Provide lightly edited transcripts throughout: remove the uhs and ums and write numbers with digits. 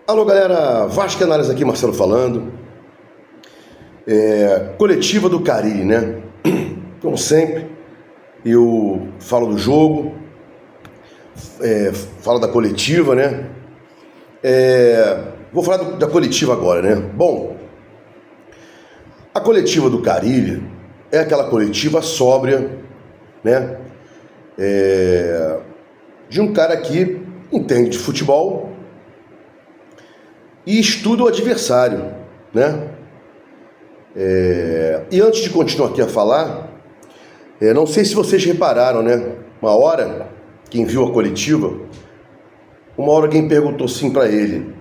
Alô galera, Vasco Análise aqui, Marcelo falando. Coletiva do Carille, né? Como sempre, eu falo do jogo, falo da coletiva, né? Vou falar da coletiva agora, né? Bom, a coletiva do Carille é aquela coletiva sóbria, né? De um cara que entende de futebol e estuda o adversário, né? E antes de continuar aqui a falar, não sei se vocês repararam, né? Uma hora, quem viu a coletiva, uma hora alguém perguntou assim para ele: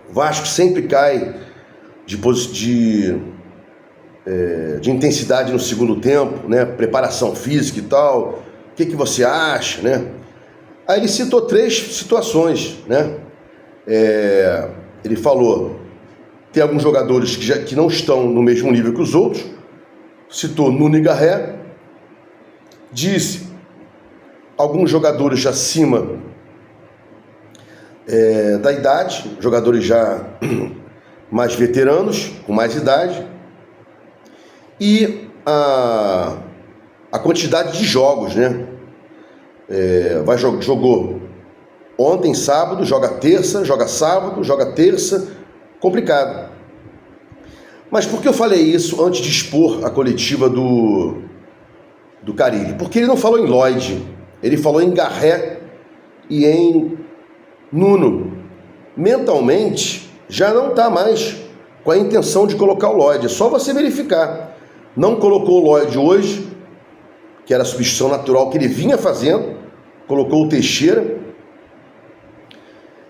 Vasco sempre cai de intensidade no segundo tempo, né? Preparação física e tal. O que você acha, né? Aí ele citou 3 situações, né? Ele falou: tem alguns jogadores que não estão no mesmo nível que os outros. Citou Nuno e Garré. Disse alguns jogadores acima da idade, jogadores já mais veteranos, com mais idade. E a quantidade de jogos, né? Jogou ontem, sábado, joga terça, joga sábado, joga terça. Complicado. Mas por que eu falei isso antes de expor a coletiva do Carille? Porque ele não falou em Lloyd, ele falou em Garré e em Nuno. Mentalmente, já não está mais com a intenção de colocar o Lloyd. É só você verificar. Não colocou o Lloyd hoje, que era a substituição natural que ele vinha fazendo. Colocou o Teixeira.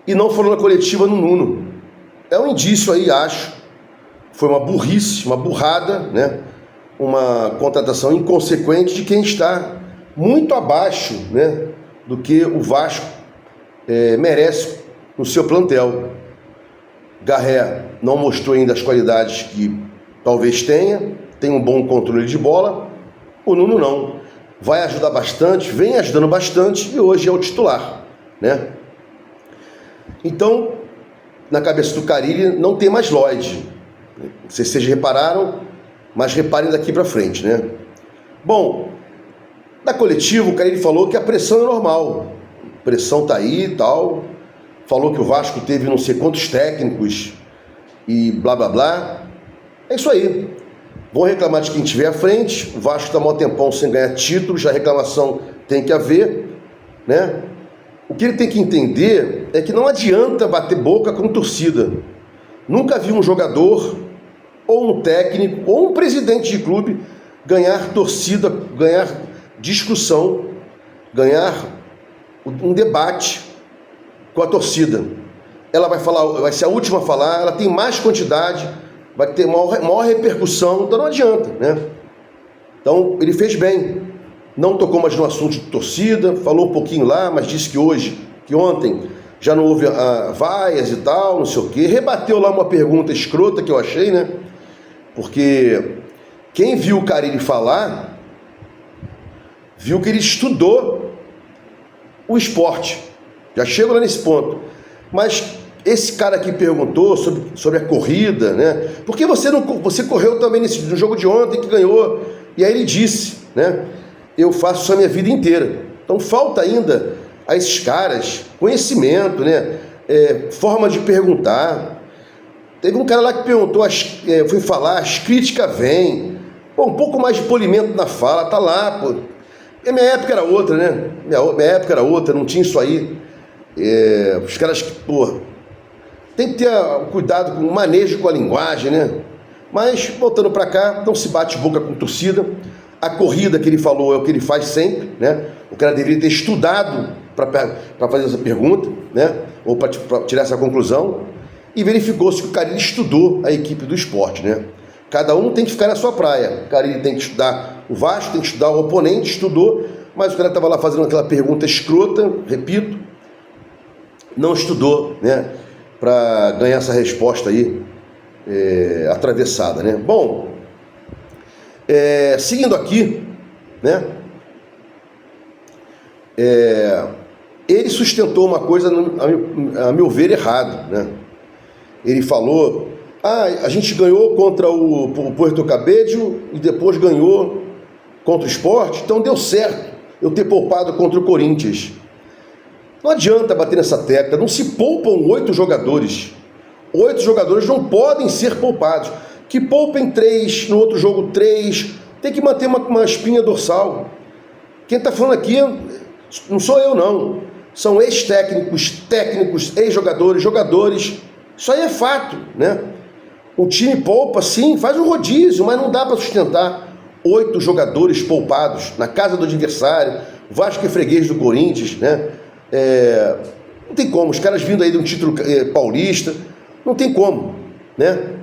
E não falou na coletiva no Nuno. É um indício aí, acho. Foi uma burrice, uma burrada, né? Uma contratação inconsequente de quem está muito abaixo, né, do que o Vasco merece no seu plantel. Garré não mostrou ainda as qualidades que talvez tenha, tem um bom controle de bola. O Nuno não. Vai ajudar bastante, vem ajudando bastante e hoje é o titular, né? Então, na cabeça do Carille não tem mais Lloyd. Não sei se vocês repararam, mas reparem daqui para frente, né? Bom, na coletiva o Carille falou que a pressão é normal. A pressão tá aí e tal. Falou que o Vasco teve não sei quantos técnicos e blá blá blá. É isso aí. Vão reclamar de quem estiver à frente. O Vasco está há maior tempão sem ganhar títulos, a reclamação tem que haver, né? O que ele tem que entender é que não adianta bater boca com torcida. Nunca vi um jogador, ou um técnico, ou um presidente de clube ganhar torcida, ganhar discussão, ganhar um debate com a torcida. Ela vai falar, vai ser a última a falar, ela tem mais quantidade, vai ter maior repercussão, então não adianta, né? Então ele fez bem. Não tocou mais no assunto de torcida, falou um pouquinho lá, mas disse que ontem já não houve vaias e tal, não sei o quê. Rebateu lá uma pergunta escrota que eu achei, né? Porque quem viu o Carille falar, viu que ele estudou o esporte. Já chego lá nesse ponto. Mas esse cara que perguntou sobre a corrida, né? Por que você correu também no jogo de ontem que ganhou? E aí ele disse, né? Eu faço isso a minha vida inteira. Então falta ainda a esses caras conhecimento, né? Forma de perguntar. Teve um cara lá que perguntou, fui falar, as críticas vêm. Pô, um pouco mais de polimento na fala, tá lá, pô. E a minha época era outra, né? Minha época era outra, não tinha isso aí. Os caras que, pô, tem que ter cuidado com o manejo com a linguagem, né? Mas, voltando para cá, não se bate boca com torcida. A corrida que ele falou é o que ele faz sempre, né? O cara deveria ter estudado para fazer essa pergunta, né? Ou para tirar essa conclusão. E verificou-se que o Carille estudou a equipe do esporte, né? Cada um tem que ficar na sua praia. O Carille tem que estudar o Vasco, tem que estudar o oponente, estudou, mas o cara estava lá fazendo aquela pergunta escrota, repito, não estudou, né? Para ganhar essa resposta aí atravessada, né? Bom, seguindo aqui, né? ele sustentou uma coisa, a meu ver, errado, né? Ele falou, a gente ganhou contra o Puerto Cabello e depois ganhou contra o Sport, então deu certo eu ter poupado contra o Corinthians. Não adianta bater nessa tecla, não se poupam 8 jogadores. 8 jogadores não podem ser poupados. Que poupem 3, no outro jogo 3, tem que manter uma espinha dorsal. Quem está falando aqui não sou eu, não. São ex-técnicos, técnicos, ex-jogadores, jogadores. Isso aí é fato, né? O time poupa, sim, faz um rodízio, mas não dá para sustentar 8 jogadores poupados na casa do adversário. Vasco é freguês do Corinthians, né? Não tem como, os caras vindo aí de um título paulista, não tem como, né?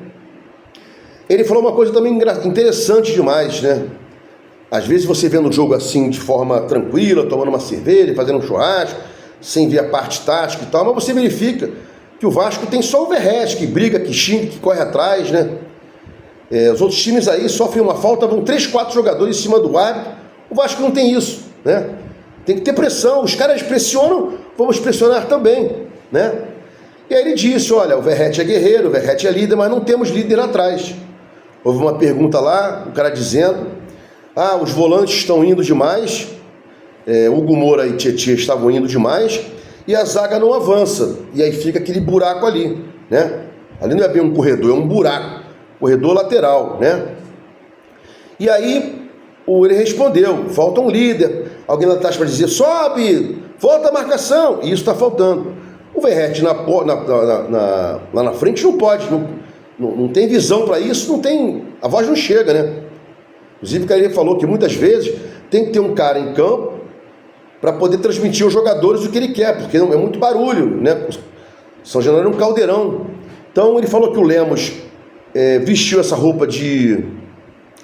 Ele falou uma coisa também interessante demais, né? Às vezes você vendo o jogo assim de forma tranquila, tomando uma cerveja, fazendo um churrasco, sem ver a parte tática e tal, mas você verifica que o Vasco tem só o Verratti, que briga, que xinga, que corre atrás, né? Os outros times aí sofrem uma falta, vão 3, 4 jogadores em cima do árbitro. O Vasco não tem isso, né? Tem que ter pressão, os caras pressionam, vamos pressionar também, né? E aí ele disse, olha, o Verratti é guerreiro, o Verratti é líder, mas não temos líder atrás. Houve uma pergunta lá, o cara dizendo, os volantes estão indo demais, Hugo Moura e Tietê estavam indo demais, e a zaga não avança, e aí fica aquele buraco ali, né? Ali não é bem um corredor, é um buraco, corredor lateral, né? E aí ele respondeu, falta um líder, alguém lá atrás para dizer, sobe, volta a marcação, e isso está faltando. O Verratti lá na frente não pode, não tem visão para isso, não tem, a voz não chega, né? Inclusive o cara falou que muitas vezes tem que ter um cara em campo para poder transmitir aos jogadores o que ele quer, porque é muito barulho, né? São Januário é um caldeirão. Então ele falou que o Lemos vestiu essa roupa de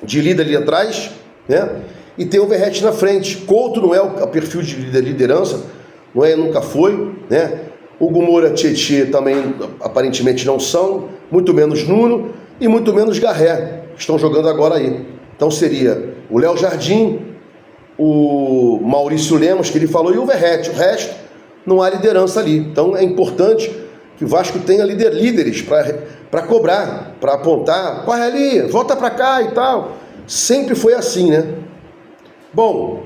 líder ali atrás, né? E tem o Verratti na frente. Couto não é o perfil de liderança, não é, nunca foi, né? Hugo Moura, Tietê também aparentemente não são, muito menos Nuno e muito menos Garré, que estão jogando agora aí. Então seria o Léo Jardim, o Maurício Lemos, que ele falou, e o Verratti. O resto não há liderança ali. Então é importante que o Vasco tenha líderes para cobrar, para apontar, corre ali, volta para cá e tal. Sempre foi assim, né? Bom,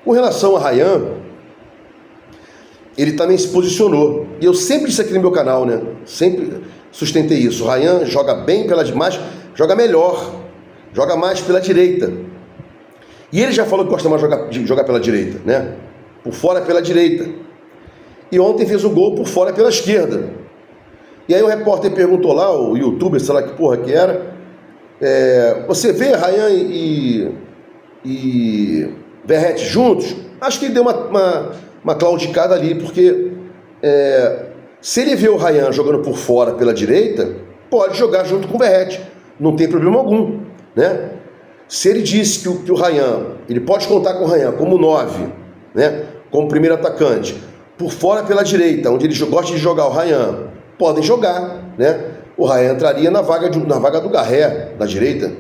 com relação a Rayan, ele também se posicionou. E eu sempre disse aqui no meu canal, né? Sempre sustentei isso. O Rayan joga bem mais, joga melhor, joga mais pela direita. E ele já falou que gosta mais de jogar pela direita, né? Por fora pela direita. E ontem fez o gol por fora pela esquerda. E aí o repórter perguntou lá, o youtuber, sei lá que porra que era, você vê Rayan e Verratti juntos? Acho que ele deu uma claudicada ali, porque se ele vê o Rayan jogando por fora pela direita, pode jogar junto com o Verratti, não tem problema algum, né? Se ele disse que o Rayan, ele pode contar com o Rayan como 9, né? Como primeiro atacante, por fora pela direita, onde ele gosta de jogar o Rayan, podem jogar, né? O Rayan entraria na vaga do Garré, na direita,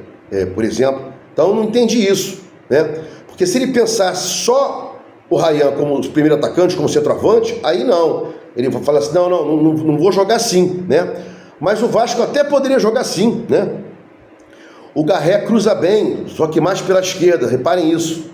por exemplo. Então eu não entendi isso, né? Porque se ele pensasse só o Rayan como primeiro atacante, como centroavante, aí não. Ele vai falar assim, não vou jogar assim, né? Mas o Vasco até poderia jogar assim, né? O Garré cruza bem, só que mais pela esquerda, reparem isso.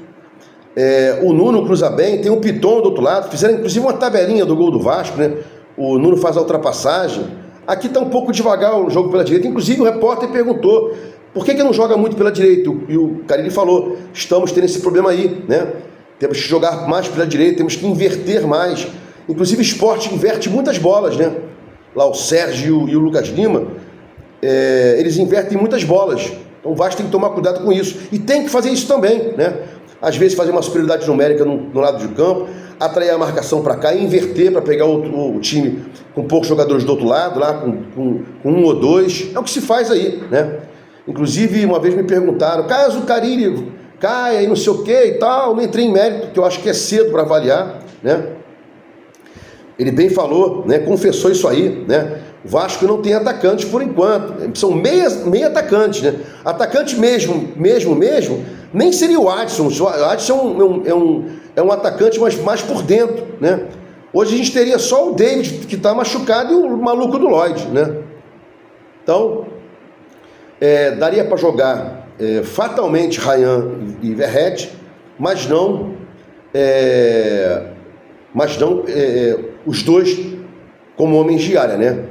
O Nuno cruza bem, tem o Piton do outro lado, fizeram inclusive uma tabelinha do gol do Vasco, né? O Nuno faz a ultrapassagem. Aqui está um pouco devagar o jogo pela direita, inclusive o repórter perguntou por que não joga muito pela direita, e o Carille falou, estamos tendo esse problema aí, né? Temos que jogar mais pela direita, temos que inverter mais. Inclusive o Sport inverte muitas bolas, né? Lá o Sérgio e o Lucas Lima, eles invertem muitas bolas. Então o Vasco tem que tomar cuidado com isso. E tem que fazer isso também, né? Às vezes fazer uma superioridade numérica no lado de campo, atrair a marcação para cá e inverter para pegar o time com poucos jogadores do outro lado, lá com 1 ou 2. É o que se faz aí, né? Inclusive, uma vez me perguntaram, caso o Carille caia e não sei o que e tal, não entrei em mérito, porque eu acho que é cedo para avaliar, né? Ele bem falou, né? Confessou isso aí, né? O Vasco não tem atacante por enquanto, são meia atacantes, né? Atacante mesmo, Nem seria o Adson. O Adson é um atacante, mas mais por dentro, né? Hoje a gente teria só o David, que está machucado, e o maluco do Lloyd, né? Então, daria para jogar fatalmente Ryan e Verratti, mas não os dois como homens de área, né?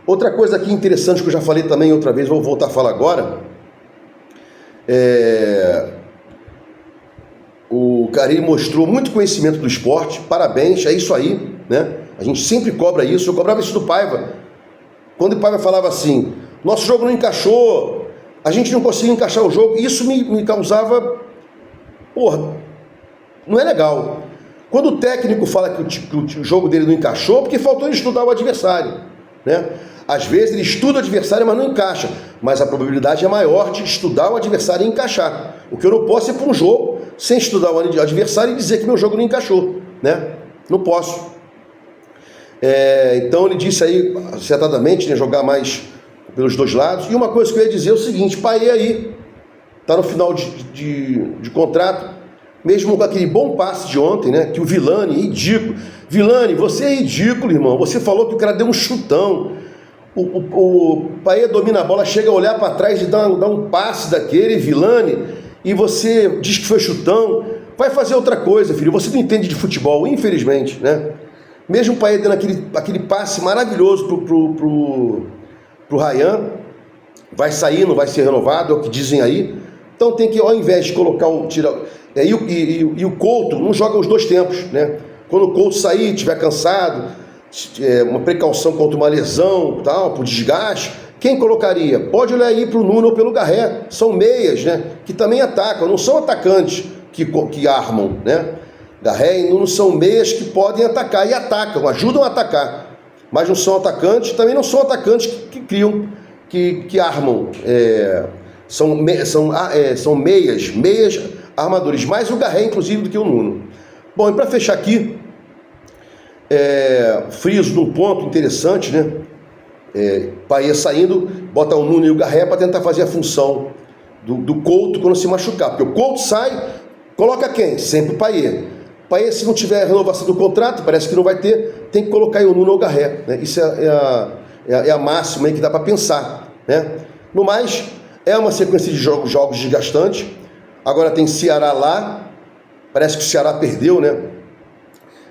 Outra coisa aqui interessante que eu já falei também outra vez, vou voltar a falar agora, o Carille mostrou muito conhecimento do esporte, parabéns, é isso aí, né? A gente sempre cobra isso, eu cobrava isso do Paiva. Quando o Paiva falava assim, nosso jogo não encaixou, a gente não conseguia encaixar o jogo, isso me causava, não é legal. Quando o técnico fala que o jogo dele não encaixou, porque faltou ele estudar o adversário, né? Às vezes ele estuda o adversário, mas não encaixa. Mas a probabilidade é maior de estudar o adversário e encaixar. O que eu não posso é ir para um jogo sem estudar o adversário e dizer que meu jogo não encaixou, né? Não posso. Então ele disse aí, acertadamente, né, jogar mais pelos dois lados. E uma coisa que eu ia dizer é o seguinte, Payet aí está no final de contrato, mesmo com aquele bom passe de ontem, né? Que o Vilani, ridículo. Vilani, você é ridículo, irmão. Você falou que o cara deu um chutão. O Payet domina a bola, chega a olhar para trás e dá um passe daquele, Vilani, e você diz que foi chutão. Vai fazer outra coisa, filho. Você não entende de futebol, infelizmente, né? Mesmo o Payet dando aquele passe maravilhoso pro Ryan, vai sair, não vai ser renovado, é o que dizem aí. Então tem que, ao invés de colocar e o Couto não joga os dois tempos, né? Quando o Couto sair, estiver cansado, uma precaução contra uma lesão, tal, por desgaste, quem colocaria? Pode olhar aí para o Nuno ou pelo Garré, são meias, né? Que também atacam, não são atacantes que armam, né? Garré e Nuno são meias que podem atacar e atacam, ajudam a atacar, mas não são atacantes, também não são atacantes que criam, que armam, são meias armadores, mais o Garré, inclusive, do que o Nuno. Bom, e para fechar aqui, friso num ponto interessante, né? Payet saindo, bota o Nuno e o Garré para tentar fazer a função do Couto quando se machucar, porque o Couto sai, coloca quem? Sempre o Payet. Payet, se não tiver a renovação do contrato, parece que não vai ter, tem que colocar aí o Nuno ou o Garré, né? Isso é a máxima aí que dá para pensar, né? No mais, é uma sequência de jogos desgastantes. Agora tem Ceará lá, parece que o Ceará perdeu, né?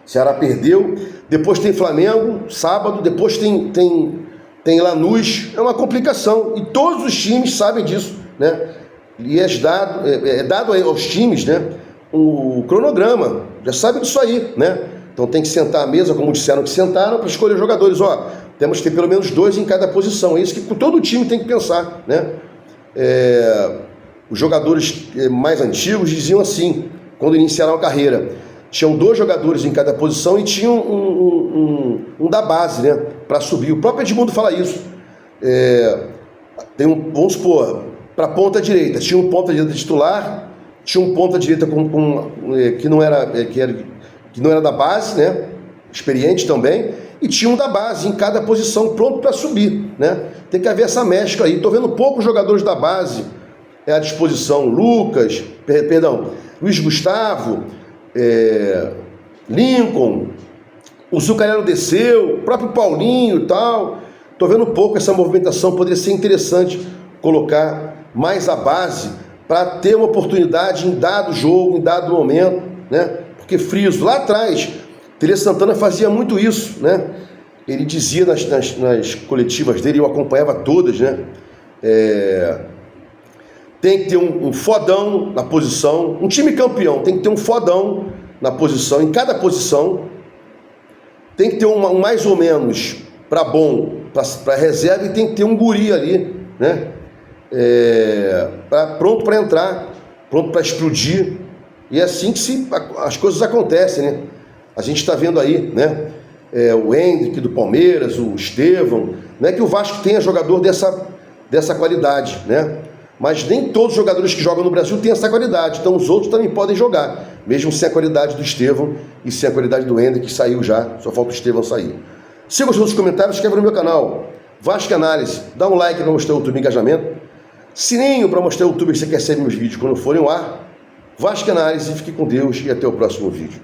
Ceará perdeu, depois tem Flamengo, sábado, depois tem Lanús, é uma complicação, e todos os times sabem disso, né? E é dado aos times, né, o cronograma, já sabem disso aí, né? Então tem que sentar à mesa, como disseram que sentaram, para escolher jogadores. Temos que ter pelo menos 2 em cada posição, é isso que todo time tem que pensar, né? Os jogadores mais antigos diziam assim, quando iniciaram a carreira, tinham 2 jogadores em cada posição e tinham um da base, né, para subir. O próprio Edmundo fala isso. Vamos supor, para a ponta direita, tinha um ponta direita titular, tinha um ponta direita que não era da base, né, experiente também, e tinha um da base em cada posição pronto para subir, né? Tem que haver essa mescla aí. Estou vendo poucos jogadores da base à disposição. Luiz Gustavo, Lincoln, o Zucarello desceu, o próprio Paulinho e tal. Estou vendo pouco essa movimentação. Poderia ser interessante colocar mais a base para ter uma oportunidade em dado jogo, em dado momento, né? Porque friso, lá atrás, Tele Santana fazia muito isso, né? Ele dizia nas coletivas dele, eu acompanhava todas, né? Tem que ter um fodão na posição, um time campeão tem que ter um fodão na posição, em cada posição. Tem que ter um mais ou menos para bom, para reserva, e tem que ter um guri ali, né? Pronto para entrar, pronto para explodir. E é assim que as coisas acontecem, né? A gente está vendo aí, né? O Hendrick do Palmeiras, o Estevão. Não é que o Vasco tenha jogador dessa qualidade, né? Mas nem todos os jogadores que jogam no Brasil têm essa qualidade. Então os outros também podem jogar, mesmo sem a qualidade do Estevão e sem a qualidade do Hendrick, que saiu já. Só falta o Estevão sair. Se gostou dos comentários, inscreve no meu canal Vasco Análise. Dá um like para mostrar o YouTube Engajamento. Sininho para mostrar ao YouTube que você quer receber meus vídeos quando forem ao ar. Vasco Análise, fique com Deus e até o próximo vídeo.